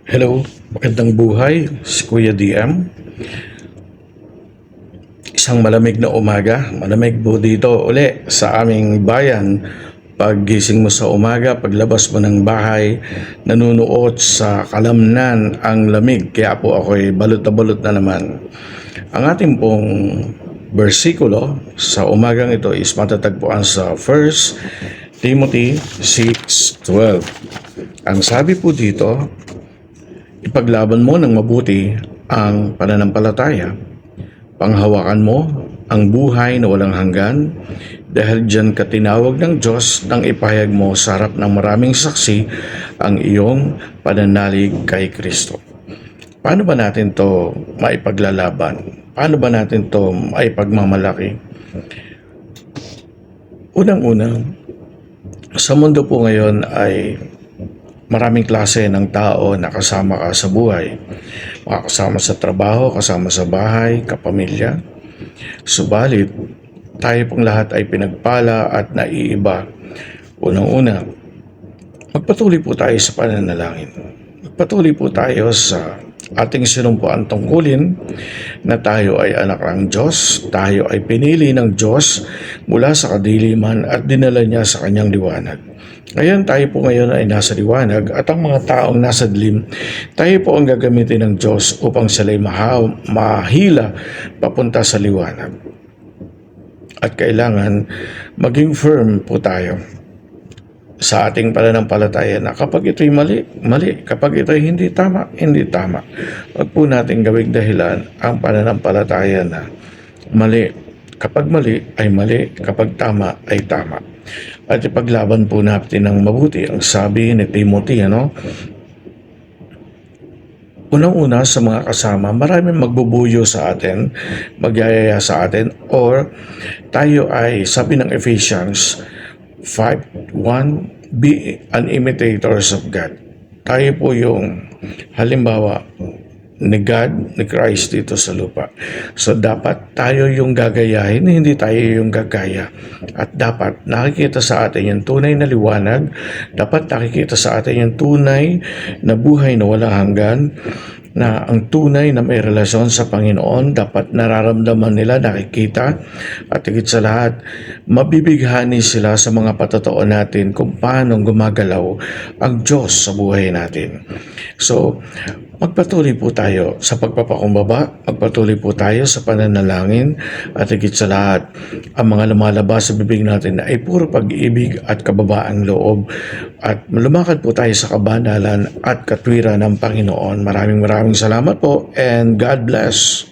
Hello, magandang buhay, si Kuya DM. Isang malamig na umaga, malamig po dito uli sa aming bayan. Paggising mo sa umaga, paglabas mo ng bahay, nanunuot sa kalamnan ang lamig. Kaya po ako'y balot na balot na naman. Ang ating pong bersikulo sa umagang ito is matatagpuan sa 1 Timothy 6:12. Ang sabi po dito, ipaglaban mo ng mabuti ang pananampalataya. Panghawakan mo ang buhay na walang hanggan dahil diyan ka tinawag ng Diyos nang ipahayag mo sa harap ng maraming saksi ang iyong pananalig kay Kristo. Paano ba natin to maipaglalaban? Paano ba natin to maipagmamalaki? Unang-una, sa mundo po ngayon ay maraming klase ng tao na kasama ka sa buhay. Makakasama sa trabaho, kasama sa bahay, kapamilya. Subalit, tayo pong lahat ay pinagpala at naiiba. Unang-una, magpatuloy po tayo sa pananalangin. Magpatuloy po tayo sa ating sinumpuan tungkulin na tayo ay anak ng Diyos, tayo ay pinili ng Diyos mula sa kadiliman at dinala niya sa kanyang liwanag. Ngayon tayo po ngayon ay nasa liwanag at ang mga taong nasa dilim, tayo po ang gagamitin ng Diyos upang sila'y mahila papunta sa liwanag. At kailangan maging firm po tayo sa ating pananampalataya na kapag ito'y mali, mali. Kapag ito'y hindi tama, hindi tama. Huwag po natin gawing dahilan ang pananampalataya na mali. Kapag mali ay mali, kapag tama ay tama. At ipaglaban po natin ng mabuti. Ang sabi ni Timothy, unang-una sa mga kasama, maraming magbubuyo sa atin, magyayaya sa atin, or tayo ay, sabi ng Ephesians 5:1, be an imitators of God. Tayo po yung halimbawa ni God, ni Christ dito sa lupa. So dapat tayo yung gagayahin, hindi tayo yung gagaya. At dapat nakikita sa atin yung tunay na liwanag, dapat nakikita sa atin yung tunay na buhay na walang hanggan, na ang tunay na may relasyon sa Panginoon, dapat nararamdaman nila, nakikita, at higit sa lahat, mabibighani sila sa mga patotoo natin kung paano gumagalaw ang Diyos sa buhay natin. So, magpatuloy po tayo sa pagpapakumbaba, magpatuloy po tayo sa pananalangin, at higit sa lahat, ang mga lumalabas sa bibig natin ay puro pag-ibig at kababaang loob, at lumakad po tayo sa kabanalan at katwiran ng Panginoon. Maraming salamat po, and God bless.